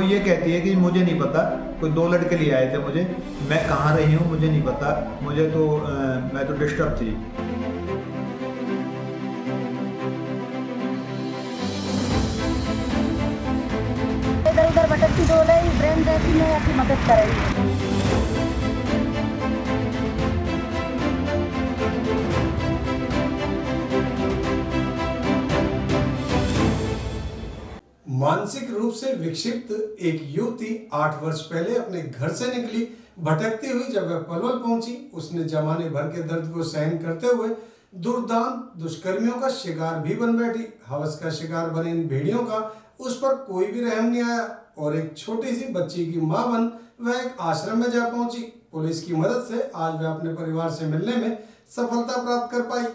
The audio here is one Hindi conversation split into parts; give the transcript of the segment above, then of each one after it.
वो ये कहती है कि मुझे नहीं पता, कोई 2 लड़के लिए आए थे मुझे, मैं कहाँ रही हूँ मुझे नहीं पता, मुझे तो मैं तो डिस्टर्ब थी। इधर उधर भटकती जो रही ब्रेन रहती में अपनी मदद कर रही है। मानसिक रूप से विक्षिप्त एक युवती 8 वर्ष पहले अपने घर से निकली भटकती हुई जब वह पलवल पहुंची, उसने जमाने भर के दर्द को सहन करते हुए दुर्दांत दुष्कर्मियों का शिकार भी बन बैठी। हवस का शिकार बने इन भेड़ियों का उस पर कोई भी रहम नहीं आया और एक छोटी सी बच्ची की मां बन वह एक आश्रम में जा पहुंची। पुलिस की मदद से आज वह अपने परिवार से मिलने में सफलता प्राप्त कर पाई।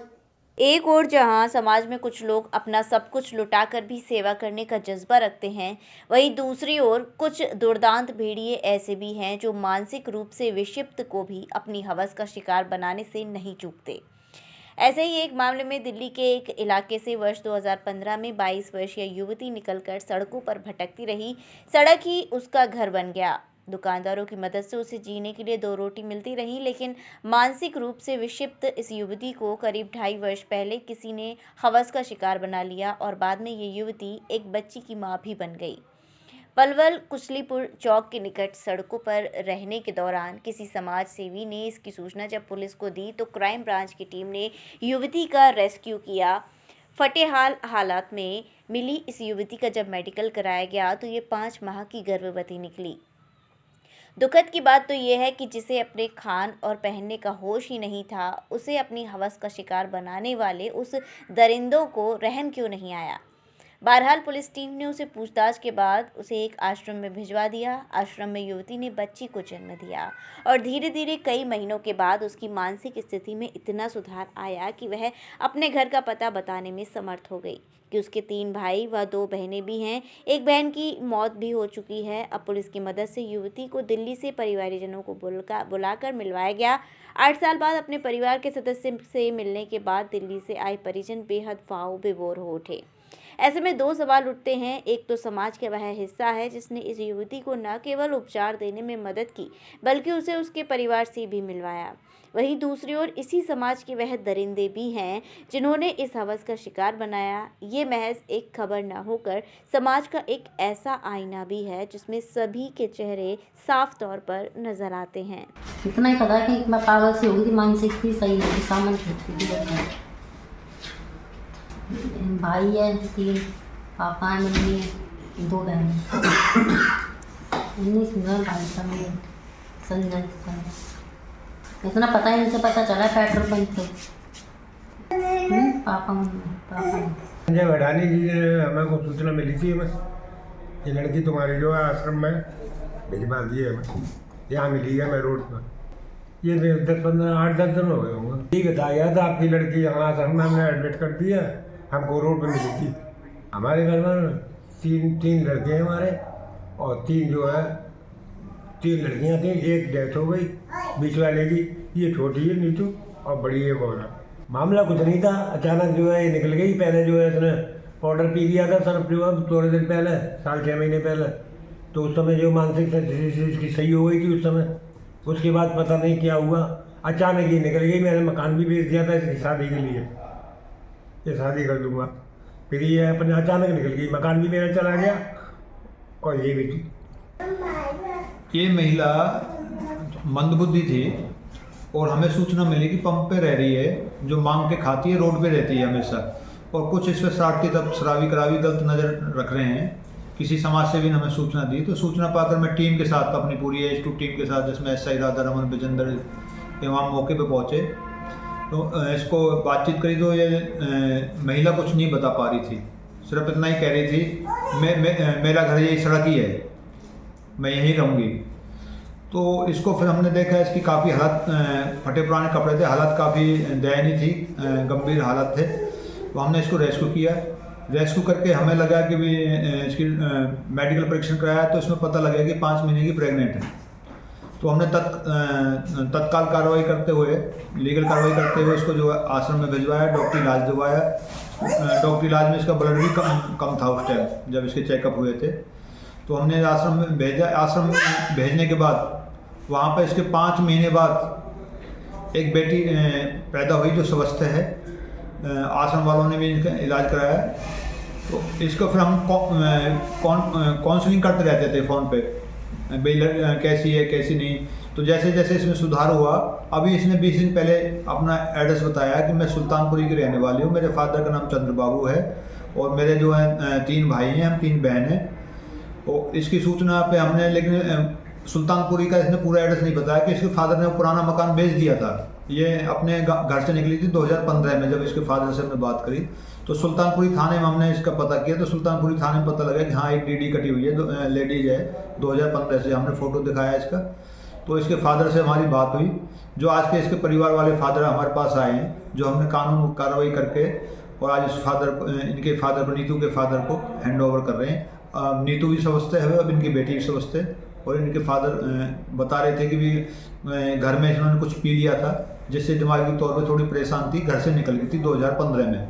एक और जहां समाज में कुछ लोग अपना सब कुछ लुटाकर भी सेवा करने का जज्बा रखते हैं, वहीं दूसरी ओर कुछ दुर्दांत भेड़िए ऐसे भी हैं जो मानसिक रूप से विक्षिप्त को भी अपनी हवस का शिकार बनाने से नहीं चूकते। ऐसे ही एक मामले में दिल्ली के एक इलाके से वर्ष 2015 में 22 वर्षीय युवती निकलकर सड़कों पर भटकती रही। सड़क ही उसका घर बन गया। दुकानदारों की मदद से उसे जीने के लिए 2 रोटी मिलती रही, लेकिन मानसिक रूप से विक्षिप्त इस युवती को करीब 2.5 वर्ष पहले किसी ने हवस का शिकार बना लिया और बाद में ये युवती एक बच्ची की मां भी बन गई। पलवल कुचलीपुर चौक के निकट सड़कों पर रहने के दौरान किसी समाज सेवी ने इसकी सूचना जब पुलिस को दी तो क्राइम ब्रांच की टीम ने युवती का रेस्क्यू किया। फटेहाल हालात में मिली इस युवती का जब मेडिकल कराया गया तो ये 5 माह की गर्भवती निकली। दुखद की बात तो यह है कि जिसे अपने खान और पहनने का होश ही नहीं था, उसे अपनी हवस का शिकार बनाने वाले उस दरिंदों को रहम क्यों नहीं आया। बहरहाल पुलिस टीम ने उसे पूछताछ के बाद उसे एक आश्रम में भिजवा दिया। आश्रम में युवती ने बच्ची को जन्म दिया और धीरे धीरे कई महीनों के बाद उसकी मानसिक स्थिति में इतना सुधार आया कि वह अपने घर का पता बताने में समर्थ हो गई कि उसके 3 भाई व 2 बहनें भी हैं। एक बहन की मौत भी हो चुकी है। अब पुलिस की मदद से युवती को दिल्ली से परिवारजनों को बुलाकर मिलवाया गया। 8 साल बाद अपने परिवार के सदस्य से मिलने के बाद दिल्ली से आए परिजन बेहद भाव विभोर हो उठे। ऐसे में 2 सवाल उठते हैं। एक तो समाज का वह हिस्सा है जिसने इस युवती को न केवल उपचार देने में मदद की बल्कि उसे उसके परिवार से भी मिलवाया। वहीं दूसरी ओर इसी समाज के वह दरिंदे भी हैं जिन्होंने इस हवस का शिकार बनाया। ये महज एक खबर न होकर समाज का एक ऐसा आईना भी है जिसमें सभी के चेहरे साफ तौर पर नजर आते हैं। इतना ही पता है कि मैं पागल से हो गई थी, मानसिक भी सही नहीं, सामान छूटती थी। भाई है 3, पापा है, मम्मी है, 2 बहन। 19 में भाई का संजय इतना पता ही नहीं से पता चला पेट्रोल पंप पे पापा संजय वडानी जी ने हमें को सूचना मिली थी हमें, ये लड़की तुम्हारी जो है आश्रम में भिजवा दी है हमें, यहाँ मिली है मैं रोड पर। ये 8-10 दिन हो गए होंगे। ठीक बताया था आपकी लड़की यहाँ आश्रम में हमने एडमिट कर दिया, हमको रोड पर मिली थी। हमारे घर में 3 लड़के हैं हमारे और 3 जो है 3 लड़कियां थी। एक डेथ हो गई बीच वाले की, ये छोटी है नीतू और बड़ी है बोरा। मामला कुछ नहीं था, अचानक जो है ये निकल गई। पहले जो है इसने पाउडर पी लिया था थोड़े दिन पहले, 6 महीने पहले, तो उस समय जो मानसिक इसकी सही हो गई थी उस समय। उसके बाद पता नहीं क्या हुआ, अचानक ही निकल गई। मैंने मकान भी बेच दिया था इसकी शादी के लिए, ये शादी कर दूंगा, फिर ये अपने अचानक निकल गई, मकान भी मेरा चला गया और ये भी थी। ये महिला मंदबुद्धि थी और हमें सूचना मिली कि पंप पे रह रही है, जो मांग के खाती है, रोड पे रहती है हमेशा, और कुछ इस पर शराबी करावी गलत नज़र रख रहे हैं। किसी समाज से भी हमें सूचना दी, तो सूचना पाकर मैं टीम के साथ, अपनी पूरी H2 टीम के साथ, जिसमें SI राधा रमन विजेंद्र, वहाँ मौके पे पहुँचे तो इसको बातचीत करी तो ये महिला कुछ नहीं बता पा रही थी, सिर्फ इतना ही कह रही थी मेरा घर यही सड़क ही है, मैं यहीं रहूँगी। तो इसको फिर हमने देखा, इसकी काफ़ी हालत, फटे पुराने कपड़े थे, हालत काफ़ी दयनीय थी, गंभीर हालत थे। तो हमने इसको रेस्क्यू किया। रेस्क्यू करके हमें लगा कि भी इसकी मेडिकल परीक्षण कराया तो इसमें पता लगा कि 5 महीने की प्रेग्नेंट है। तो हमने तत्काल कार्रवाई करते हुए, लीगल कार्रवाई करते हुए इसको जो है आश्रम में भिजवाया, डॉक्टरी इलाज दिलवाया। डॉक्टरी इलाज में इसका ब्लड भी कम था उस टाइम जब इसके चेकअप हुए थे। तो हमने आश्रम में भेजा। आश्रम में भेजने के बाद वहाँ पर इसके 5 महीने बाद एक बेटी पैदा हुई जो स्वस्थ है। आश्रम वालों ने भी इनका इलाज कराया। तो इसको फिर हम काउंसलिंग करते रहते थे फ़ोन पे, भाई कैसी है कैसी नहीं। तो जैसे जैसे इसमें सुधार हुआ, अभी इसने 20 दिन पहले अपना एड्रेस बताया कि मैं सुल्तानपुरी की रहने वाली हूँ, मेरे फादर का नाम चंद्र बाबू है और मेरे जो हैं 3 भाई हैं, हम 3 बहन हैं। तो इसकी सूचना पे हमने, लेकिन सुल्तानपुरी का इसने पूरा एड्रेस नहीं बताया कि इसके फादर ने पुराना मकान बेच दिया था। ये अपने घर से निकली थी 2015 में, जब इसके फादर से हमने बात करी तो सुल्तानपुरी थाने में हमने इसका पता किया। तो सुल्तानपुरी थाने में पता लगा कि हाँ एक डीडी कटी हुई है, लेडीज है, 2015 से। हमने फ़ोटो दिखाया इसका। तो इसके फादर से हमारी बात हुई, जो आज के इसके परिवार वाले फादर हमारे पास आए हैं, जो हमने कानून कार्रवाई करके और आज इस इनके फादर को, नीतू के फादर को हैंड ओवर कर रहे हैं। नीतू भी स्वस्थ है, अब इनकी बेटी भी स्वस्थ है। और इनके फादर बता रहे थे कि भी घर में इन्होंने कुछ पी लिया था, जिससे दिमागी तौर पर थोड़ी परेशान थी, घर से निकल गई थी 2015 में।